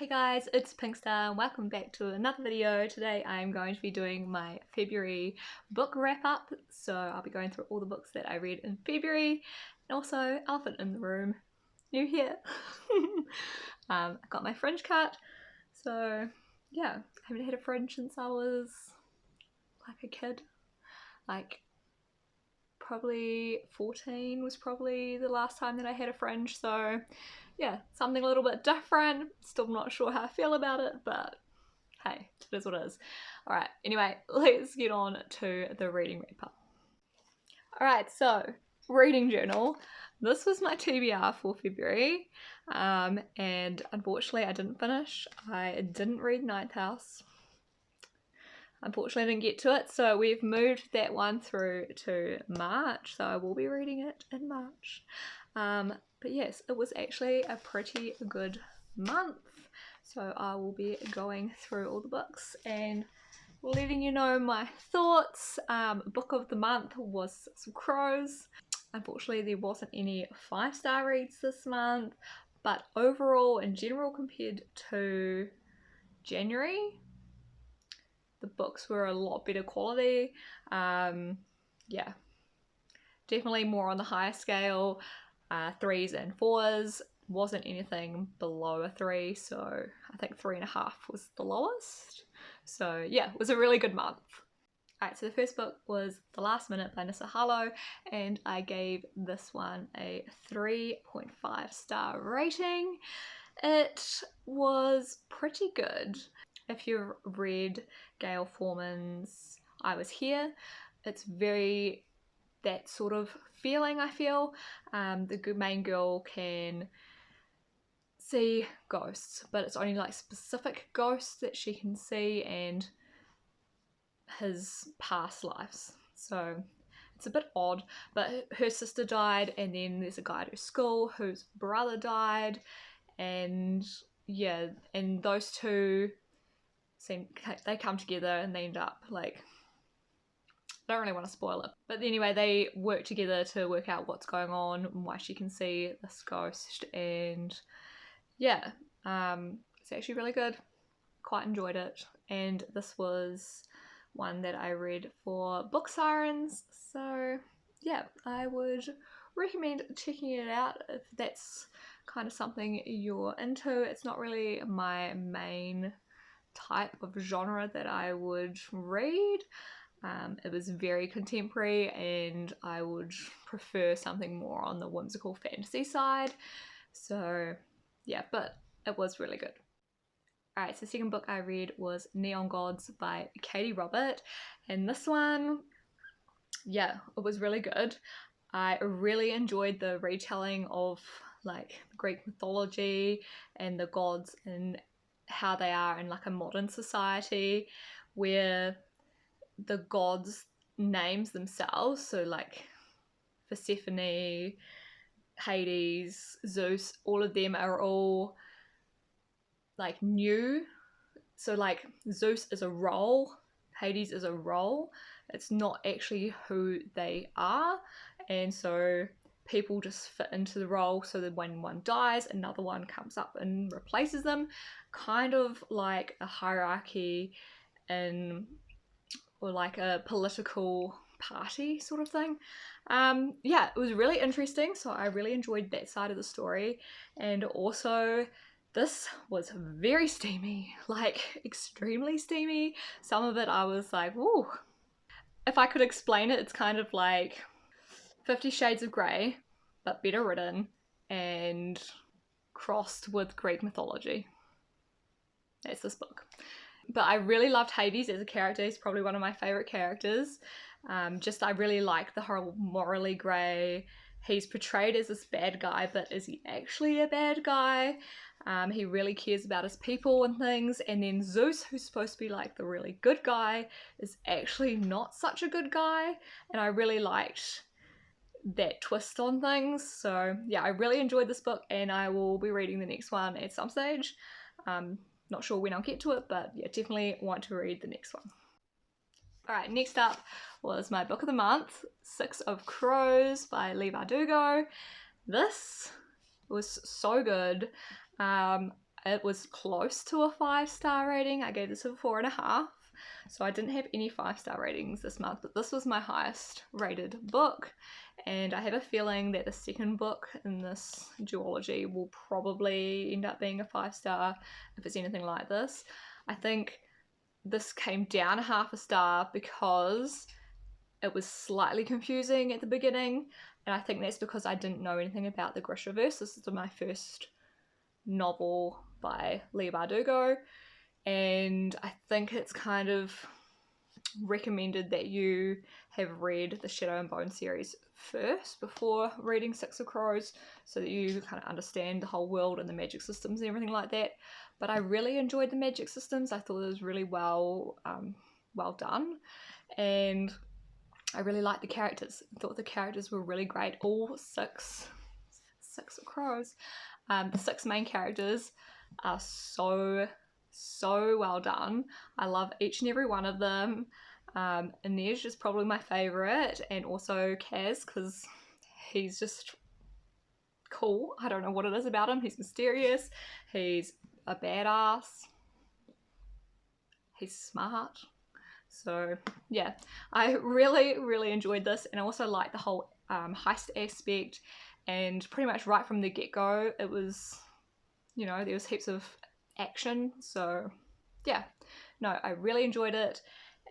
Hey guys, it's Pinkstar and welcome back to another video. Today I'm going to be doing my February book wrap up. So I'll be going through all the books that I read in February and also elephant in the room, new here. I got my fringe cut, so yeah, I haven't had a fringe since I was like a kid, like probably 14 was probably the last time that I had a fringe, so yeah, something a little bit different. Still not sure how I feel about it, but hey, it is what it is. Alright, anyway, let's get on to the reading wrap up. Alright, so reading journal. This was my TBR for February, and unfortunately I didn't finish. I didn't read Ninth House. Unfortunately I didn't get to it, so we've moved that one through to March, so I will be reading it in March. But yes, it was actually a pretty good month, so I will be going through all the books and letting you know my thoughts. Book of the month was Some Crows. Unfortunately there wasn't any 5-star reads this month, but overall in general compared to January, the books were a lot better quality. Yeah, definitely more on the higher scale, 3s and 4s. Wasn't anything below a 3, so I think 3.5 was the lowest. So yeah, it was a really good month. Alright, so the first book was The Last Minute by Nissa Harlow, and I gave this one a 3.5-star rating. It was pretty good. If you've read Gail Forman's I Was Here, it's very that sort of feeling, I feel. The main girl can see ghosts, but it's only like specific ghosts that she can see and his past lives. So it's a bit odd, but her sister died, and then there's a guy at her school whose brother died, and yeah, and those two they come together and they end up like, I don't really want to spoil it, but anyway, they work together to work out what's going on and why she can see this ghost, and yeah, it's actually really good. Quite enjoyed it, and this was one that I read for Book Sirens, so yeah, I would recommend checking it out if that's kind of something you're into. It's not really my main type of genre that I would read. It was very contemporary, and I would prefer something more on the whimsical fantasy side. So yeah, but it was really good. Alright, so the second book I read was Neon Gods by Katie Robert, and this one, yeah, it was really good. I really enjoyed the retelling of like Greek mythology and the gods and how they are in like a modern society, where the gods' names themselves, so like Persephone, Hades, Zeus, all of them are all like new. So like Zeus is a role, Hades is a role, it's not actually who they are, and so people just fit into the role, so that when one dies, another one comes up and replaces them, kind of like a hierarchy in, or like a political party sort of thing. Yeah, it was really interesting, so I really enjoyed that side of the story, and also this was very steamy, like extremely steamy. Some of it I was like, ooh. If I could explain it, it's kind of like 50 Shades of Grey, but better written and crossed with Greek mythology. That's this book. But I really loved Hades as a character. He's probably one of my favourite characters. I really like the whole morally grey. He's portrayed as this bad guy, but is he actually a bad guy? He really cares about his people and things. And then Zeus, who's supposed to be like the really good guy, is actually not such a good guy. And I really liked that twist on things. So yeah, I really enjoyed this book, and I will be reading the next one at some stage. Not sure when I'll get to it, but yeah, definitely want to read the next one. Alright, next up was my book of the month, Six of Crows by Leigh Bardugo. This was so good. it was close to a 5-star rating. I gave this a 4.5. So I didn't have any 5-star ratings this month, but this was my highest rated book. And I have a feeling that the second book in this duology will probably end up being a 5-star if it's anything like this. I think this came down a 0.5 star because it was slightly confusing at the beginning, and I think that's because I didn't know anything about the Grishaverse. This is my first novel by Leigh Bardugo, and I think it's kind of recommended that you have read the Shadow and Bone series first before reading Six of Crows, so that you kind of understand the whole world and the magic systems and everything like that. But I really enjoyed the magic systems. I thought it was really well done, and I really liked the characters. I thought the characters were really great. All six of Crows. The 6 main characters are so well done. I love each and every one of them. Inej is probably my favourite, and also Kaz, because he's just cool. I don't know what it is about him. He's mysterious. He's a badass. He's smart. So yeah, I really enjoyed this, and I also liked the whole heist aspect, and pretty much right from the get-go it was, you know, there was heaps of action. So yeah, no, I really enjoyed it,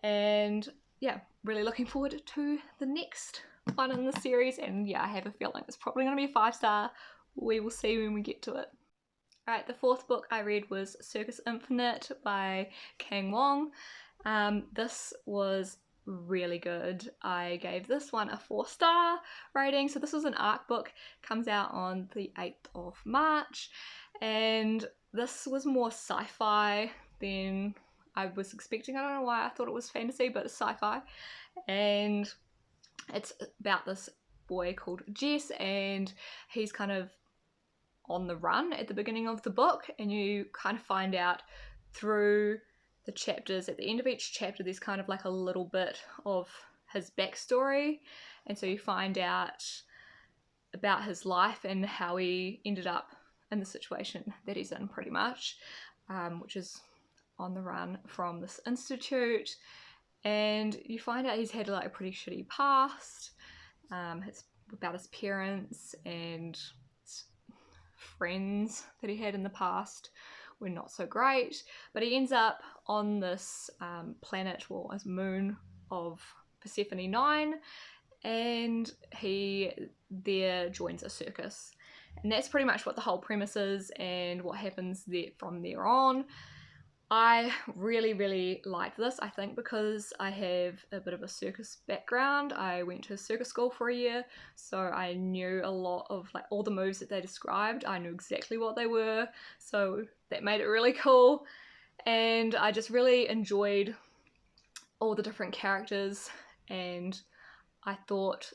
and yeah, really looking forward to the next one in the series. And yeah, I have a feeling it's probably going to be a 5-star. We will see when we get to it. Alright, the 4th book I read was Circus Infinite by Kang Wong. This was really good. I gave this one a 4-star rating. So this was an ARC book, comes out on the 8th of March, and this was more sci-fi than I was expecting. I don't know why I thought it was fantasy, but it's sci-fi, and it's about this boy called Jess, and he's kind of on the run at the beginning of the book, and you kind of find out through the chapters, at the end of each chapter there's kind of like a little bit of his backstory, and so you find out about his life and how he ended up in the situation that he's in, pretty much, which is on the run from this institute. And you find out he's had like a pretty shitty past, about his parents, and friends that he had in the past were not so great, but he ends up on this planet, well, as moon of Persephone 9, and he there joins a circus, and that's pretty much what the whole premise is and what happens there from there on. I really liked this, I think because I have a bit of a circus background. I went to circus school for a year, so I knew a lot of like all the moves that they described. I knew exactly what they were, so that made it really cool. And I just really enjoyed all the different characters, and I thought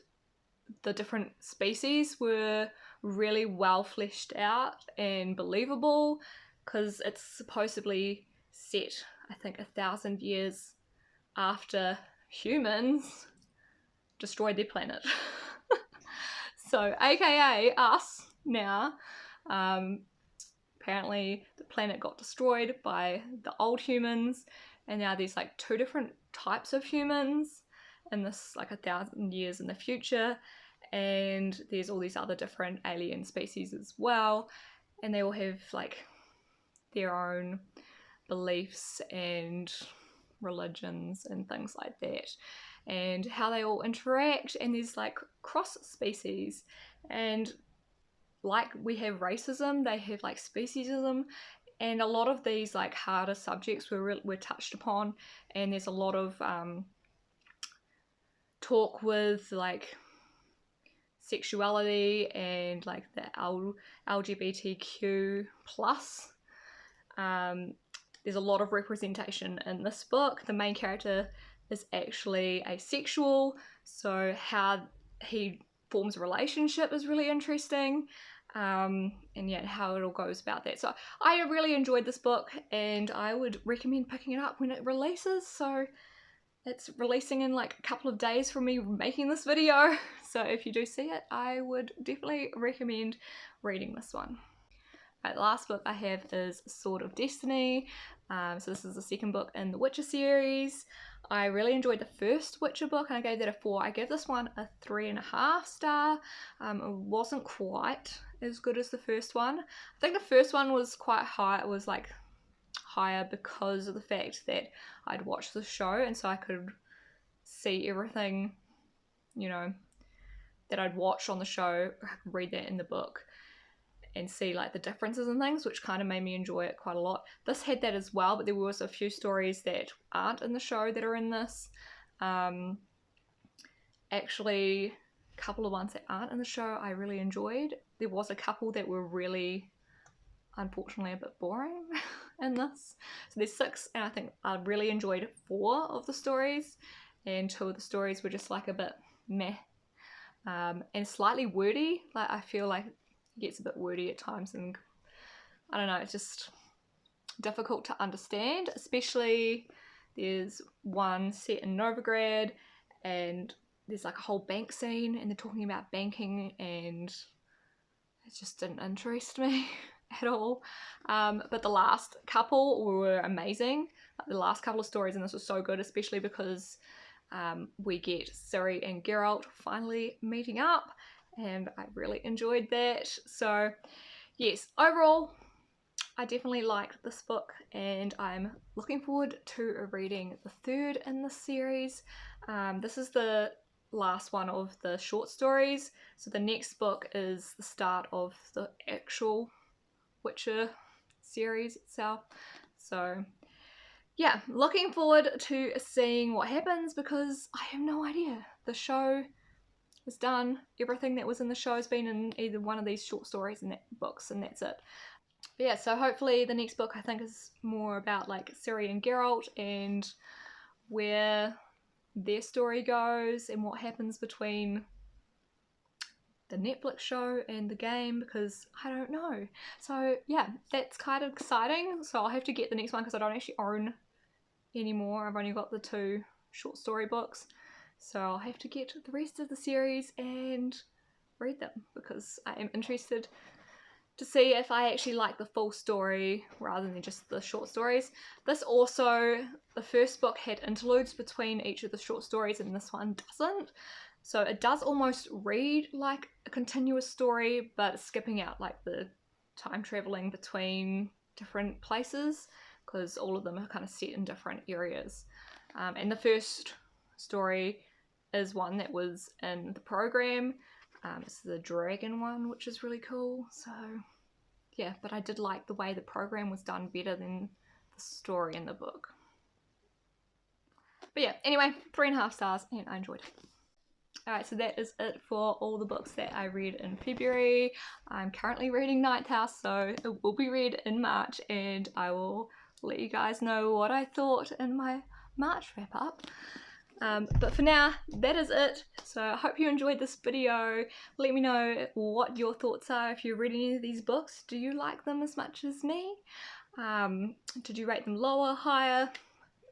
the different species were really well fleshed out and believable, because it's supposedly set, I think, 1,000 years after humans destroyed their planet. So aka us now. Apparently the planet got destroyed by the old humans, and now there's like 2 different types of humans in this like 1,000 years in the future, and there's all these other different alien species as well, and they all have like their own beliefs and religions and things like that, and how they all interact, and there's like cross species, and like we have racism, they have like speciesism, and a lot of these like harder subjects were touched upon, and there's a lot of talk with like sexuality and like the LGBTQ plus. There's a lot of representation in this book. The main character is actually asexual, so how he forms a relationship is really interesting, and yeah, how it all goes about that. So I really enjoyed this book, and I would recommend picking it up when it releases. So it's releasing in like a couple of days from me making this video, so if you do see it, I would definitely recommend reading this one. Right, the last book I have is Sword of Destiny. So this is the second book in the Witcher series. I really enjoyed the first Witcher book and I gave that a 4. I gave this one a 3.5 star. It wasn't quite as good as the first one. I think the first one was quite high. It was like higher because of the fact that I'd watched the show and so I could see everything, you know, that I'd watched on the show. I could read that in the book and see like the differences and things, which kind of made me enjoy it quite a lot. This had that as well, but there were also a few stories that aren't in the show that are in this. Actually, a couple of ones that aren't in the show I really enjoyed. There was a couple that were really, unfortunately, a bit boring in this. So there's 6, and I think I really enjoyed 4 of the stories, and 2 of the stories were just like a bit meh. And slightly wordy. Like I feel like it gets a bit wordy at times, and I don't know, it's just difficult to understand. Especially there's one set in Novigrad, and there's like a whole bank scene, and they're talking about banking, and it just didn't interest me at all. But the last couple were amazing. The last couple of stories in this were so good, especially because we get Ciri and Geralt finally meeting up, and I really enjoyed that. So yes, overall I definitely liked this book, and I'm looking forward to reading the 3rd in the series. This is the last one of the short stories, so the next book is the start of the actual Witcher series itself. So yeah, looking forward to seeing what happens, because I have no idea. The show is done. Everything that was in the show has been in either one of these short stories and books, and that's it. But yeah, so hopefully the next book I think is more about like Ciri and Geralt and where their story goes and what happens between the Netflix show and the game, because I don't know. So yeah, that's kind of exciting. So I'll have to get the next one because I don't actually own anymore. I've only got the 2 short story books, so I'll have to get the rest of the series and read them, because I am interested to see if I actually like the full story rather than just the short stories. This also, the first book had interludes between each of the short stories, and this one doesn't. So it does almost read like a continuous story, but skipping out like the time traveling between different places, because all of them are kind of set in different areas. And the first story is one that was in the program. It's the dragon one, which is really cool. So yeah, but I did like the way the program was done better than the story in the book. But yeah, anyway, 3.5 stars, and I enjoyed it. Alright, so that is it for all the books that I read in February. I'm currently reading Ninth House, so it will be read in March, and I will let you guys know what I thought in my March wrap up. But for now, that is it. So I hope you enjoyed this video. Let me know what your thoughts are if you read any of these books. Do you like them as much as me? Did you rate them lower, higher?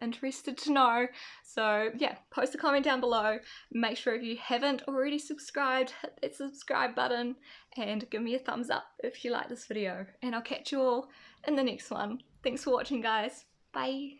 Interested to know. So yeah, post a comment down below. Make sure if you haven't already subscribed, hit that subscribe button and give me a thumbs up if you like this video. And I'll catch you all in the next one. Thanks for watching, guys. Bye.